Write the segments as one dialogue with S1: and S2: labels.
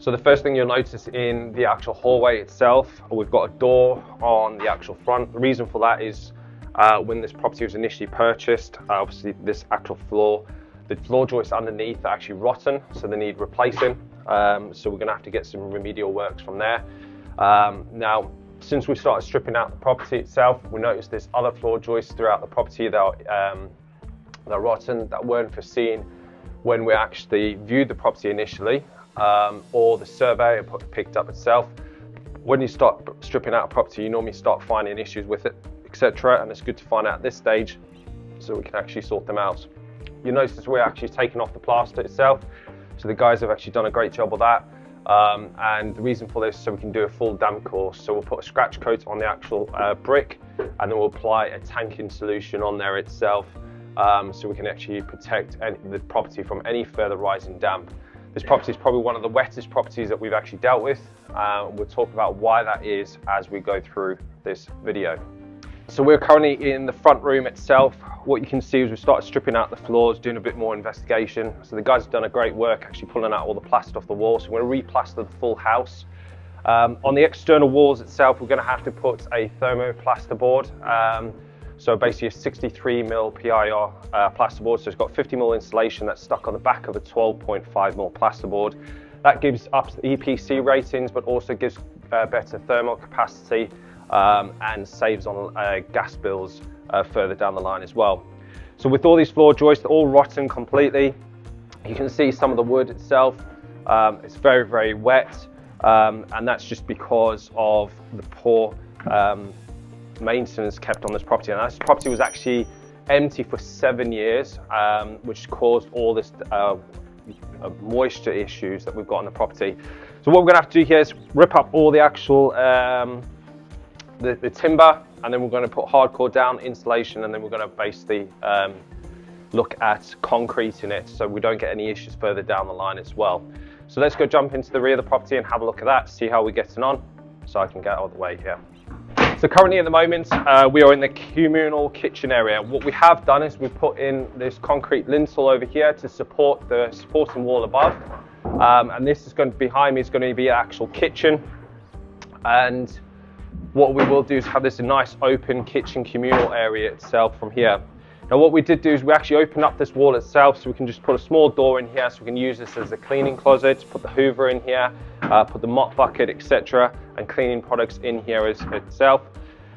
S1: So the first thing you'll notice in the actual hallway itself, we've got a door on the actual front. The reason for that is when this property was initially purchased, obviously this actual floor, the floor joists underneath are actually rotten, so they need replacing. So we're going to have to get some remedial works from there. Now, since we started stripping out the property itself, we noticed there's other floor joists throughout the property that are rotten, that weren't foreseen when we actually viewed the property initially, or the surveyor picked up itself. When you start stripping out a property, you normally start finding issues with it, etc. And it's good to find out at this stage so we can actually sort them out. You notice we're actually taking off the plaster itself. So the guys have actually done a great job of that. And the reason for this, so we can do a full damp course. So we'll put a scratch coat on the actual brick, and then we'll apply a tanking solution on there itself, so we can actually protect the property from any further rise in damp. This property is probably one of the wettest properties that we've actually dealt with. We'll talk about why that is as we go through this video. So we're currently in the front room itself. What you can see is we started stripping out the floors, doing a bit more investigation. So the guys have done a great work actually pulling out all the plaster off the walls. So we're going to re-plaster the full house. On the external walls itself, we're going to have to put a thermoplaster board. So basically a 63mm PIR plasterboard. So it's got 50mm insulation that's stuck on the back of a 12.5mm plasterboard. That gives up EPC ratings, but also gives better thermal capacity and saves on gas bills further down the line as well. So with all these floor joists, they're all rotten completely. You can see some of the wood itself. It's very, very wet, and that's just because of the poor maintenance kept on this property. And this property was actually empty for 7 years, which caused all this moisture issues that we've got on the property. So what we're going to have to do here is rip up all the actual the timber, and then we're going to put hardcore down insulation, and then we're going to basically look at concrete in it so we don't get any issues further down the line as well. So let's go jump into the rear of the property and have a look at that, see how we're getting on, so I can get out of the way here. So currently at the moment, we are in the communal kitchen area. What we have done is we've put in this concrete lintel over here to support the supporting wall above. And this is going to, behind me is going to be an actual kitchen. And what we will do is have this a nice open kitchen communal area itself from here. Now what we did do is we actually opened up this wall itself, so we can just put a small door in here, so we can use this as a cleaning closet, put the hoover in here, put the mop bucket, etc., and cleaning products in here itself.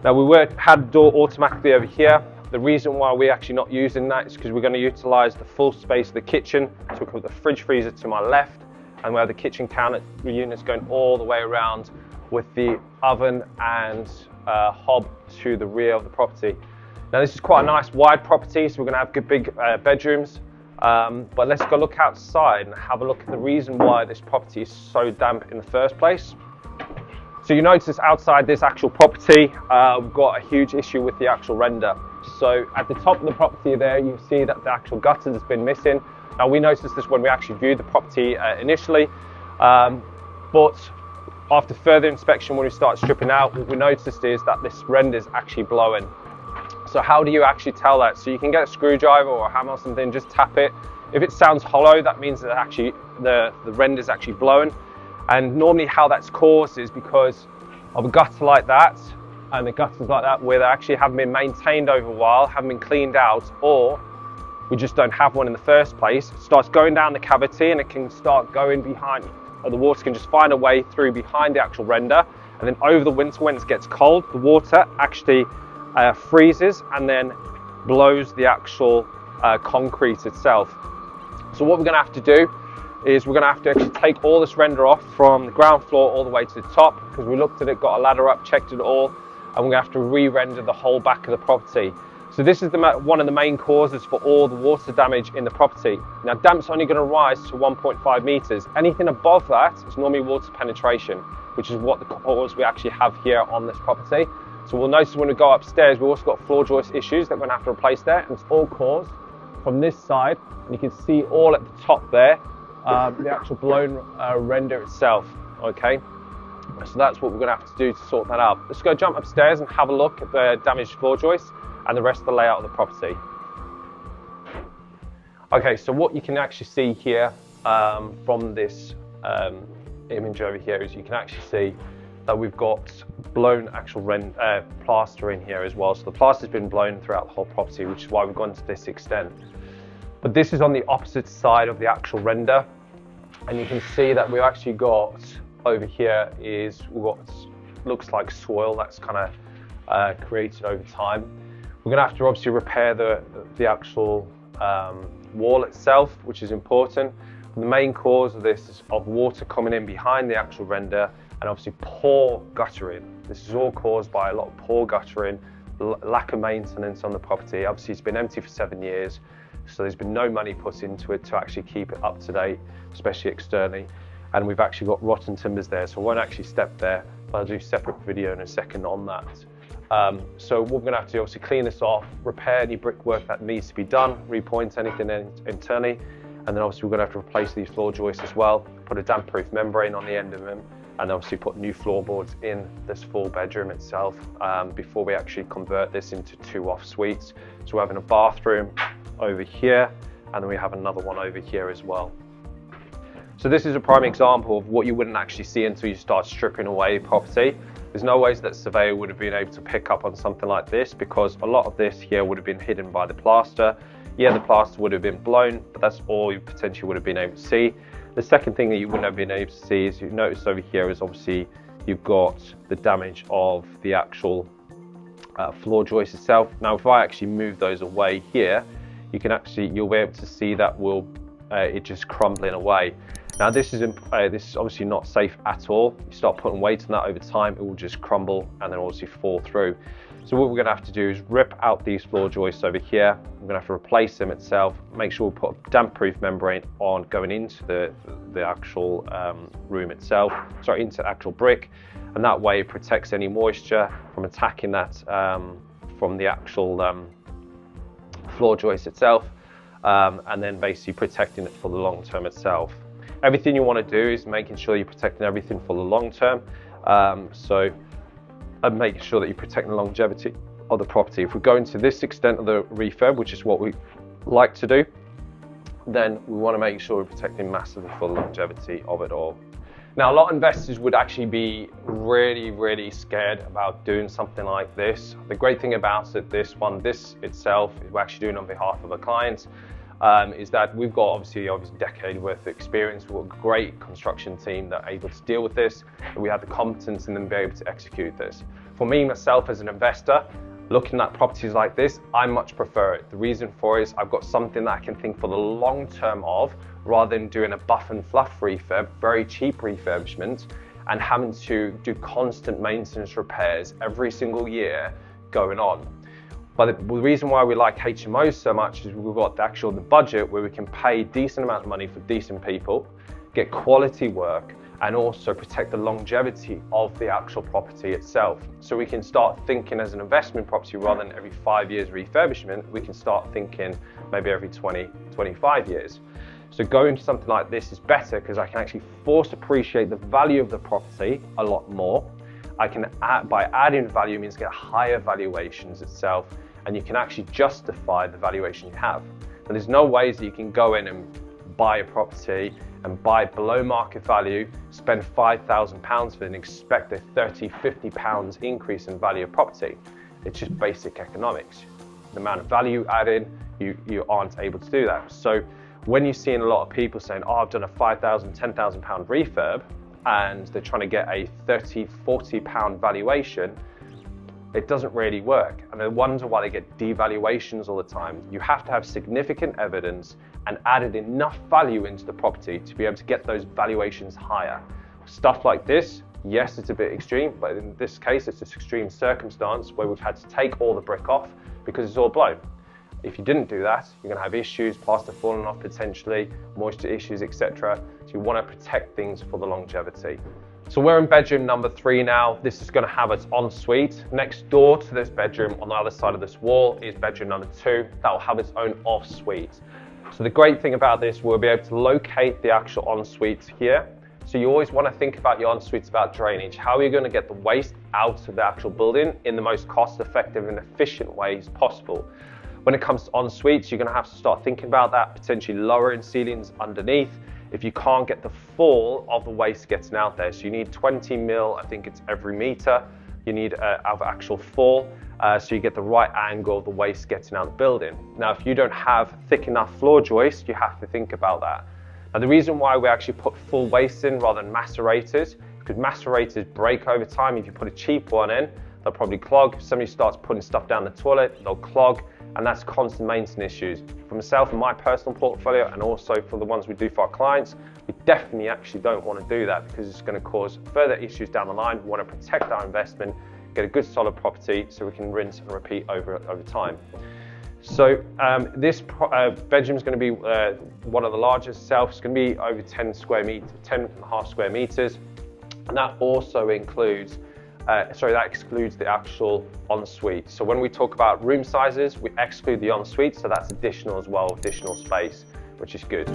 S1: Now we had a door automatically over here. The reason why we're actually not using that is because we're going to utilize the full space of the kitchen. So we put the fridge freezer to my left, and we have the kitchen counter units going all the way around, with the oven and hob to the rear of the property. Now this is quite a nice wide property, so we're going to have good big bedrooms, but let's go look outside and have a look at the reason why this property is so damp in the first place. So you notice outside this actual property, we've got a huge issue with the actual render. So at the top of the property there, you see that the actual gutters has been missing. Now we noticed this when we actually viewed the property initially, but after further inspection, when we start stripping out, what we noticed is that this render is actually blowing. So how do you actually tell that? So you can get a screwdriver or a hammer or something, just tap it. If it sounds hollow, that means that actually the render is actually blowing. And normally how that's caused is because of a gutter like that, and the gutters like that where they actually haven't been maintained over a while, haven't been cleaned out, or we just don't have one in the first place. It starts going down the cavity, and it can start going behind, or the water can just find a way through behind the actual render. And then over the winter, when it gets cold, the water actually freezes and then blows the actual concrete itself. So what we're going to have to do is we're going to have to actually take all this render off from the ground floor all the way to the top, because we looked at it, got a ladder up, checked it all, and we're going to have to re-render the whole back of the property. So this is one of the main causes for all the water damage in the property. Now damp's only going to rise to 1.5 meters. Anything above that is normally water penetration, which is what the cause we actually have here on this property. So we'll notice when we go upstairs, we've also got floor joist issues that we're going to have to replace there, and it's all caused from this side. And you can see all at the top there, the actual blown render itself, okay? So that's what we're going to have to do to sort that out. Let's go jump upstairs and have a look at the damaged floor joists and the rest of the layout of the property. Okay, so what you can actually see here from this image over here is you can actually see that we've got blown actual plaster in here as well. So the plaster's been blown throughout the whole property, which is why we've gone to this extent. But this is on the opposite side of the actual render. And you can see that we've actually got over here is what looks like soil that's kind of created over time. We're going to have to obviously repair the actual wall itself, which is important. The main cause of this is of water coming in behind the actual render and obviously poor guttering. This is all caused by a lot of poor guttering, lack of maintenance on the property. Obviously it's been empty for 7 years, so there's been no money put into it to actually keep it up to date, especially externally. And we've actually got rotten timbers there, so I won't actually step there, but I'll do a separate video in a second on that. So we're going to have to obviously clean this off, repair any brickwork that needs to be done, repoint anything internally, and then obviously we're going to have to replace these floor joists as well, put a damp-proof membrane on the end of them, and obviously put new floorboards in this full bedroom itself before we actually convert this into 2 off suites. So we're having a bathroom over here, and then we have another one over here as well. So this is a prime example of what you wouldn't actually see until you start stripping away property. There's no ways that surveyor would have been able to pick up on something like this, because a lot of this here would have been hidden by the plaster. Yeah, the plaster would have been blown, but that's all you potentially would have been able to see. The second thing that you wouldn't have been able to see is, you notice over here is obviously you've got the damage of the actual floor joist itself. Now if I actually move those away here, you'll be able to see that it just crumbling away. Now this is obviously not safe at all. You start putting weight on that over time, it will just crumble and then obviously fall through. So what we're going to have to do is rip out these floor joists over here. We're going to have to replace them itself, make sure we put a damp-proof membrane on going into the actual room itself, sorry, into the actual brick, and that way it protects any moisture from attacking that from the actual floor joist itself, and then basically protecting it for the long term itself. Everything you want to do is making sure you're protecting everything for the long term. And making sure that you're protecting the longevity of the property. If we go into this extent of the refurb, which is what we like to do, then we want to make sure we're protecting massively for the longevity of it all. Now, a lot of investors would actually be really, really scared about doing something like this. The great thing about this itself, we're actually doing on behalf of a client, is that we've got obviously a decade worth of experience. We've got a great construction team that are able to deal with this, and we have the competence in them to be able to execute this. For me, myself as an investor, looking at properties like this, I much prefer it. The reason for it is I've got something that I can think for the long term of, rather than doing a buff and fluff refurb, very cheap refurbishment, and having to do constant maintenance repairs every single year going on. But the reason why we like HMOs so much is we've got the budget where we can pay a decent amount of money for decent people, get quality work, and also protect the longevity of the actual property itself. So we can start thinking as an investment property, rather than every 5 years refurbishment, we can start thinking maybe every 20, 25 years. So going to something like this is better because I can actually force appreciate the value of the property a lot more. I can by adding value means get higher valuations itself, and you can actually justify the valuation you have. And there's no ways that you can go in and buy a property and buy below market value, spend £5,000 for it and expect a £30, £50 increase in value of property. It's just basic economics. The amount of value added, you aren't able to do that. So when you're seeing a lot of people saying, oh, I've done a £5,000, £10,000 refurb, and they're trying to get a £30, £40 valuation, it doesn't really work. And they wonder why they get devaluations all the time. You have to have significant evidence and added enough value into the property to be able to get those valuations higher. Stuff like this, yes, it's a bit extreme, but in this case, it's an extreme circumstance where we've had to take all the brick off because it's all blown. If you didn't do that, you're going to have issues, plaster falling off potentially, moisture issues, etc. So you want to protect things for the longevity. So we're in bedroom number 3 now. This is going to have its ensuite. Next door to this bedroom on the other side of this wall is bedroom number 2. That will have its own off suite. So the great thing about this, we'll be able to locate the actual ensuite here. So you always want to think about your ensuites about drainage. How are you going to get the waste out of the actual building in the most cost-effective and efficient ways possible? When it comes to en-suites, you're going to have to start thinking about that, potentially lowering ceilings underneath, if you can't get the fall of the waste getting out there. So you need 20 mil, I think it's every meter, you need of actual fall, so you get the right angle of the waste getting out of the building. Now, if you don't have thick enough floor joist, you have to think about that. Now, the reason why we actually put full waste in rather than macerators, because macerators break over time. If you put a cheap one in, they'll probably clog. If somebody starts putting stuff down the toilet, they'll clog, and that's constant maintenance issues. For myself and my personal portfolio, and also for the ones we do for our clients, we definitely actually don't want to do that because it's going to cause further issues down the line. We want to protect our investment, get a good solid property so we can rinse and repeat over time. So this bedroom is going to be one of the largest itself. It's going to be over 10 and a half square meters. And that also includes, that excludes the actual ensuite. So when we talk about room sizes, we exclude the ensuite, so that's additional as well, additional space, which is good.